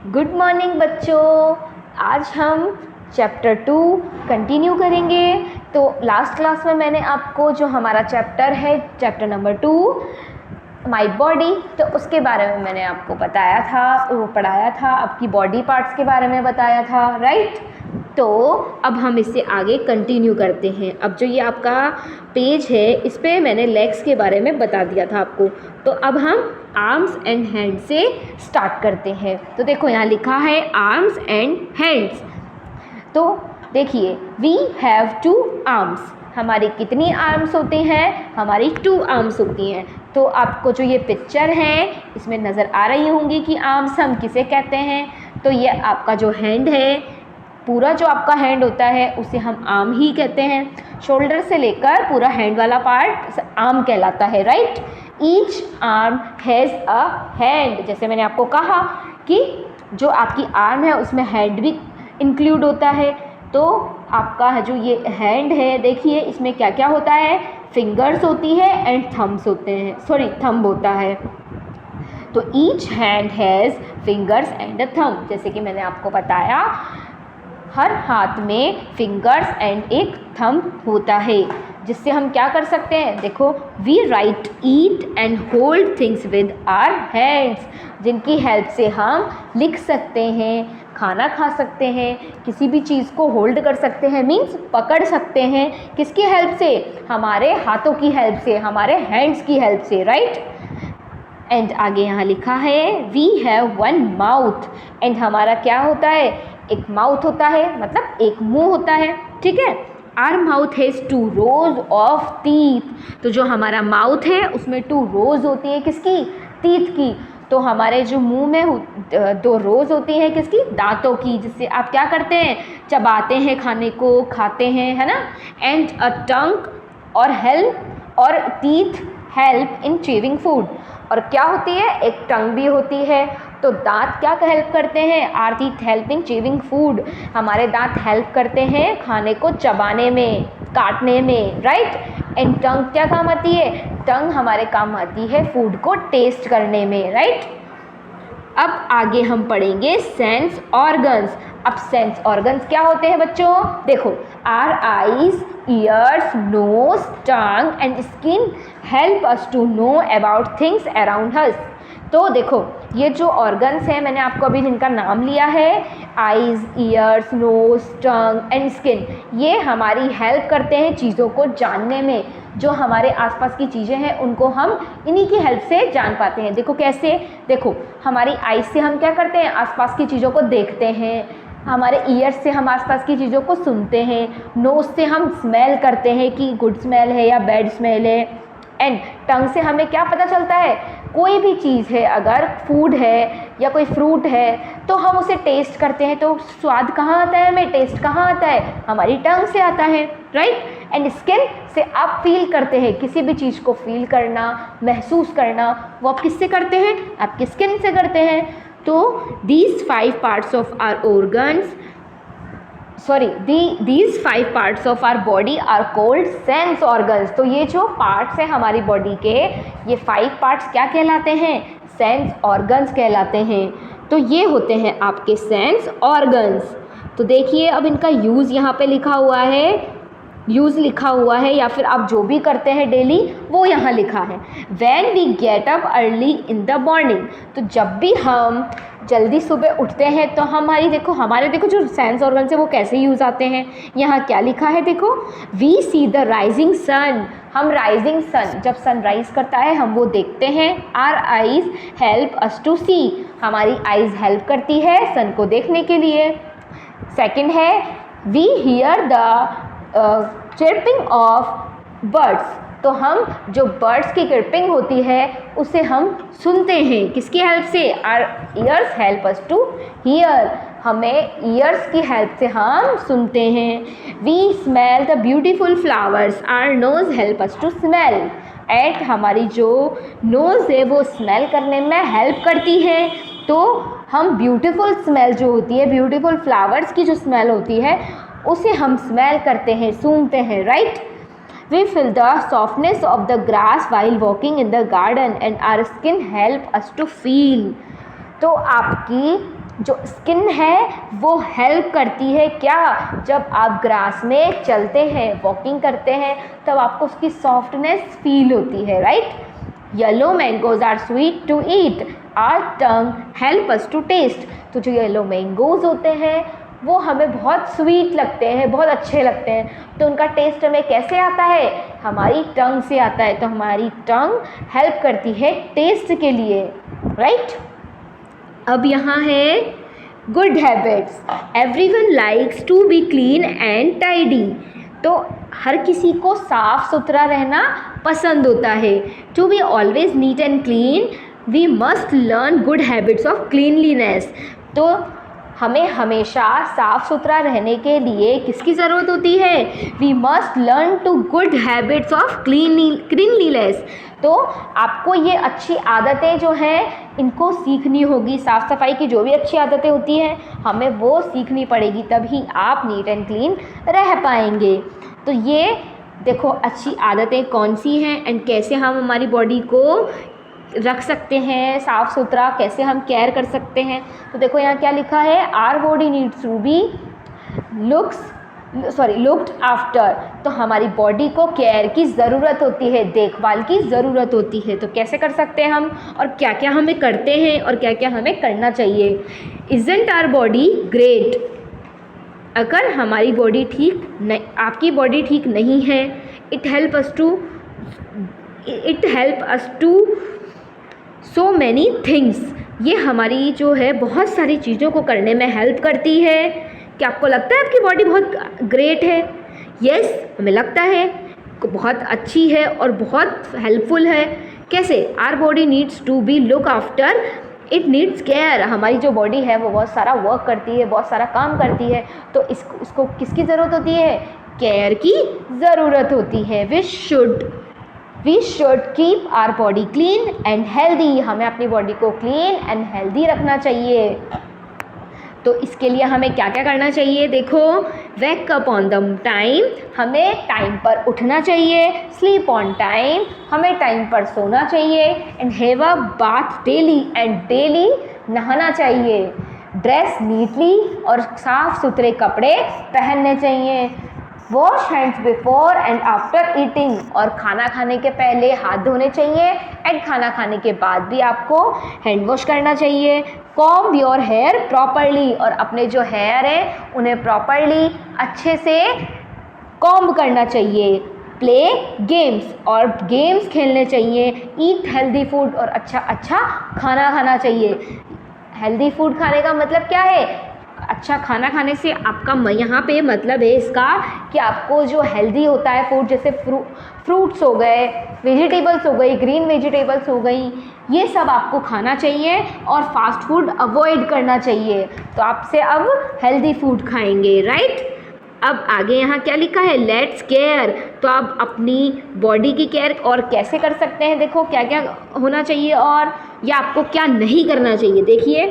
Good morning बच्चों। आज हम चैप्टर 2 कंटिन्यू करेंगे। तो लास्ट क्लास में मैंने आपको जो हमारा चैप्टर है, चैप्टर नंबर 2 माय बॉडी, तो उसके बारे में मैंने आपको बताया था, वो पढ़ाया था, आपकी बॉडी पार्ट्स के बारे में बताया था, राइट। तो अब हम इससे आगे कंटिन्यू करते हैं। अब जो ये आपका पेज है, इस पर मैंने लेग्स के बारे में बता दिया था आपको। तो अब हम आर्म्स एंड हैंड से स्टार्ट करते हैं। तो देखो यहाँ लिखा है आर्म्स एंड हैंड्स। तो देखिए, वी हैव 2 आर्म्स। हमारी कितनी आर्म्स होती हैं? हमारी 2 आर्म्स होती हैं। तो आपको जो ये पिक्चर है, इसमें नज़र आ रही होंगी कि आर्म्स हम किसे कहते हैं। तो ये आपका जो हैंड है, पूरा जो आपका हैंड होता है उसे हम आर्म ही कहते हैं। शोल्डर से लेकर पूरा हैंड वाला पार्ट आर्म कहलाता है, right. Each arm has a hand. जैसे मैंने आपको कहा कि जो आपकी आर्म है उसमें हैंड भी इंक्लूड होता है। तो आपका जो ये हैंड है, देखिए इसमें क्या क्या होता है। फिंगर्स होती है एंड थम्स होते हैं, थंब होता है। तो each hand has fingers and a thumb. जैसे कि मैंने आपको बताया, हर हाथ में फिंगर्स एंड एक थंब होता है, जिससे हम क्या कर सकते हैं। देखो, we write, eat and hold things with our hands, जिनकी हेल्प से हम लिख सकते हैं, खाना खा सकते हैं, किसी भी चीज़ को होल्ड कर सकते हैं, मीन्स पकड़ सकते हैं। किसकी हेल्प से? हमारे हाथों की हेल्प से, हमारे हैंड्स की हेल्प से, राइट। एंड आगे यहाँ लिखा है वी हैव 1 माउथ। एंड हमारा क्या होता है? एक माउथ होता है, मतलब एक मुंह होता है, ठीक है। Our mouth has 2 rows of teeth. तो जो हमारा माउथ है उसमें 2 rows होती है, किसकी? टीथ की। तो हमारे जो मुंह में 2 rows होती हैं, किसकी? दांतों की, जिससे आप क्या करते हैं? चबाते हैं, खाने को खाते हैं, है ना। एंड अ टंग और हेल्प और teeth help in chewing food. और क्या होती है? एक टंग भी होती है। तो दांत क्या हेल्प करते हैं? Are teeth help in chewing food. हमारे दांत हेल्प करते हैं खाने को चबाने में, काटने में, राइट। एंड टंग क्या काम आती है? टंग हमारे काम आती है फूड को टेस्ट करने में, राइट। अब आगे हम पढ़ेंगे सेंस ऑर्गन्स। अब सेंस ऑर्गन्स क्या होते हैं बच्चों? देखो, our eyes, ears, nose, tongue and skin help us to know about things around us. तो देखो, ये जो ऑर्गन्स हैं, मैंने आपको अभी जिनका नाम लिया है, eyes, ears, nose, tongue and skin, ये हमारी हेल्प करते हैं चीज़ों को जानने में। जो हमारे आसपास की चीज़ें हैं उनको हम इन्हीं की हेल्प से जान पाते हैं। देखो कैसे? देखो, हमारी आईज से हम क्या करते हैं? आसपास की चीज़ों को देखते हैं। हमारे ईयर्स से हम आसपास की चीज़ों को सुनते हैं। नोज से हम स्मेल करते हैं कि गुड स्मेल है या बैड स्मेल है। एंड टंग से हमें क्या पता चलता है? कोई भी चीज़ है, अगर फूड है या कोई फ्रूट है, तो हम उसे टेस्ट करते हैं। तो स्वाद कहाँ आता है हमें? टेस्ट कहाँ आता है? हमारी टंग से आता है, राइट। एंड स्किन से आप फील करते हैं, किसी भी चीज़ को फील करना, महसूस करना, वो आप किससे करते हैं? आपकी स्किन से करते हैं। तो these 5 parts of our body are called sense organs। तो ये जो पार्ट्स हैं हमारी बॉडी के, ये 5 पार्ट्स क्या कहलाते हैं? सेंस ऑर्गन्स कहलाते हैं। तो ये होते हैं आपके सेंस ऑर्गन्स। तो देखिए, अब इनका यूज़ यहाँ पे लिखा हुआ है, यूज़ लिखा हुआ है, या फिर आप जो भी करते हैं डेली वो यहाँ लिखा है। When we get up early in the morning। तो जब भी हम जल्दी सुबह उठते हैं तो हमारे देखो जो सेंस ऑर्गन से वो कैसे यूज़ आते हैं। यहाँ क्या लिखा है? देखो, We see the rising sun। हम राइजिंग सन, जब सन राइज करता है हम वो देखते हैं। Our eyes help us to see। हमारी आइज़ हेल्प करती है सन को देखने के लिए। सेकेंड है, We hear the chirping of birds. तो हम जो बर्ड्स की चिर्पिंग होती है उसे हम सुनते हैं, किसकी हेल्प से? Our ears help us to hear. हमें ईयर्स की हेल्प से हम सुनते हैं। We smell the beautiful flowers, our nose help us to smell. एट हमारी जो नोज़ है वो स्मेल करने में हेल्प करती है। तो हम ब्यूटीफुल स्मेल जो होती है, ब्यूटीफुल फ्लावर्स की जो स्मेल होती है, उसे हम स्मेल करते हैं, सूंघते हैं, right. We feel the softness of the grass while walking in the garden and our skin help us to feel. तो आपकी जो स्किन है वो हेल्प करती है क्या, जब आप ग्रास में चलते हैं, वॉकिंग करते हैं, तब आपको उसकी सॉफ्टनेस फील होती है, right. Yellow mangoes are sweet to eat, our tongue help us to taste. तो जो येलो मैंगोज होते हैं वो हमें बहुत स्वीट लगते हैं, बहुत अच्छे लगते हैं, तो उनका टेस्ट हमें कैसे आता है, हमारी टंग से आता है। तो हमारी टंग हेल्प करती है टेस्ट के लिए, राइट। अब यहाँ है good habits. Everyone likes to be clean and tidy. तो हर किसी को साफ सुथरा रहना पसंद होता है। To be always neat and clean we must learn good habits of cleanliness. तो हमें हमेशा साफ़ सुथरा रहने के लिए किसकी ज़रूरत होती है, we must learn to good habits of cleanliness. तो आपको ये अच्छी आदतें जो हैं इनको सीखनी होगी, साफ़ सफाई की जो भी अच्छी आदतें होती हैं हमें वो सीखनी पड़ेगी, तभी आप नीट एंड क्लीन रह पाएंगे। तो ये देखो अच्छी आदतें कौन सी हैं एंड कैसे हम हमारी बॉडी को रख सकते हैं साफ़ सुथरा, कैसे हम केयर कर सकते हैं। तो देखो यहाँ क्या लिखा है, our body needs to be looked after. तो हमारी बॉडी को केयर की ज़रूरत होती है, देखभाल की ज़रूरत होती है। तो कैसे कर सकते हैं हम, और क्या क्या हमें करते हैं और क्या क्या हमें करना चाहिए। Isn't our body great. अगर हमारी बॉडी ठीक नहीं, आपकी बॉडी ठीक नहीं है, it help us to so many things. ये हमारी जो है बहुत सारी चीज़ों को करने में हेल्प करती है। क्या आपको लगता है आपकी बॉडी बहुत ग्रेट है? यस, हमें लगता है बहुत अच्छी है और बहुत हेल्पफुल है। कैसे? Our body needs to be look after, it needs care. हमारी जो बॉडी है वो बहुत सारा वर्क करती है, बहुत सारा काम करती है, तो इसको किसकी ज़रूरत होती है, केयर की ज़रूरत होती है। We should keep our body clean and healthy. हमें अपनी बॉडी को क्लीन एंड हेल्दी रखना चाहिए। तो इसके लिए हमें क्या क्या करना चाहिए, देखो, wake up on the time, हमें टाइम पर उठना चाहिए। स्लीप ऑन टाइम, हमें टाइम पर सोना चाहिए। And have a bath daily, and daily नहाना चाहिए। ड्रेस नीटली, और साफ़ सुथरे कपड़े पहनने चाहिए। Wash hands before and after eating, और खाना खाने के पहले हाथ धोने चाहिए एंड खाना खाने के बाद भी आपको हैंड वॉश करना चाहिए। कॉम्ब योर हेयर प्रॉपरली, और अपने जो हेयर है उन्हें प्रॉपरली अच्छे से कॉम्ब करना चाहिए। प्ले गेम्स, और गेम्स खेलने चाहिए। ईट हेल्दी फूड, और अच्छा खाना खाना चाहिए। हेल्दी फूड खाने का मतलब क्या है, अच्छा खाना खाने से आपका यहाँ पे मतलब है इसका कि आपको जो हेल्दी होता है फूड, जैसे फ्रूट्स हो गए, वेजिटेबल्स हो गई, ग्रीन वेजिटेबल्स हो गई, ये सब आपको खाना चाहिए और फास्ट फूड अवॉइड करना चाहिए। तो आपसे अब हेल्दी फूड खाएंगे, राइट। अब आगे यहाँ क्या लिखा है, लेट्स केयर। तो आप अपनी बॉडी की केयर और कैसे कर सकते हैं, देखो क्या क्या होना चाहिए और या आपको क्या नहीं करना चाहिए। देखिए,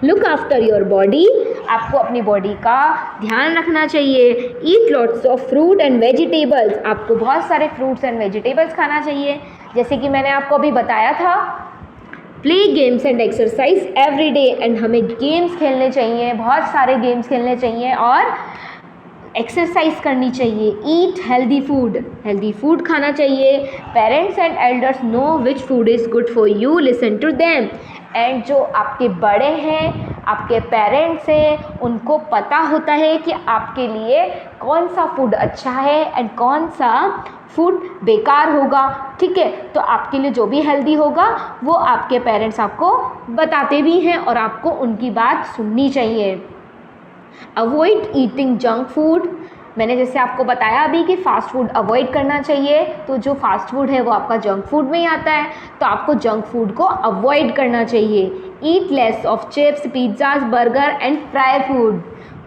लुक आफ्टर योर बॉडी, आपको अपनी बॉडी का ध्यान रखना चाहिए। Eat lots of fruit and vegetables, आपको बहुत सारे फ्रूट्स एंड वेजिटेबल्स खाना चाहिए, जैसे कि मैंने आपको अभी बताया था। Play games and exercise every day, and हमें गेम्स खेलने चाहिए, बहुत सारे गेम्स खेलने चाहिए और एक्सरसाइज करनी चाहिए। ईट हेल्दी फूड खाना चाहिए। Parents and elders know which food is good for you, listen to them. And जो आपके बड़े हैं, आपके पेरेंट्स हैं, उनको पता होता है कि आपके लिए कौन सा फूड अच्छा है एंड कौन सा फूड बेकार होगा, ठीक है। तो आपके लिए जो भी हेल्दी होगा वो आपके पेरेंट्स आपको बताते भी हैं और आपको उनकी बात सुननी चाहिए। अवॉइड ईटिंग जंक फूड, मैंने जैसे आपको बताया अभी कि फ़ास्ट फूड अवॉइड करना चाहिए, तो जो फ़ास्ट फूड है वो आपका जंक फूड में ही आता है, तो आपको जंक फूड को अवॉइड करना चाहिए। Eat less of chips, pizzas, burger and fry food,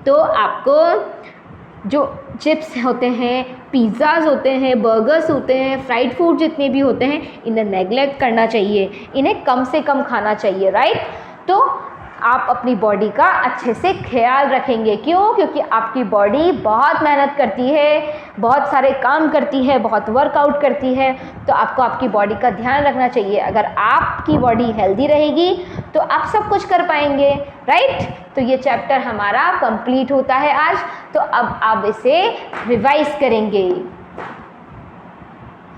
तो आपको जो चिप्स होते हैं, पिज़्ज़ाज होते हैं, बर्गर्स होते हैं, फ्राइड फूड जितने भी होते हैं, इन्हें नेगलेक्ट करना चाहिए, इन्हें कम से कम खाना चाहिए, राइट। तो आप अपनी बॉडी का अच्छे से ख्याल रखेंगे। क्यों? क्योंकि आपकी बॉडी बहुत मेहनत करती है, बहुत सारे काम करती है, बहुत वर्कआउट करती है, तो आपको आपकी बॉडी का ध्यान रखना चाहिए। अगर आपकी बॉडी हेल्दी रहेगी तो आप सब कुछ कर पाएंगे, राइट? तो ये चैप्टर हमारा कंप्लीट होता है आज। तो अब आप इसे रिवाइज करेंगे।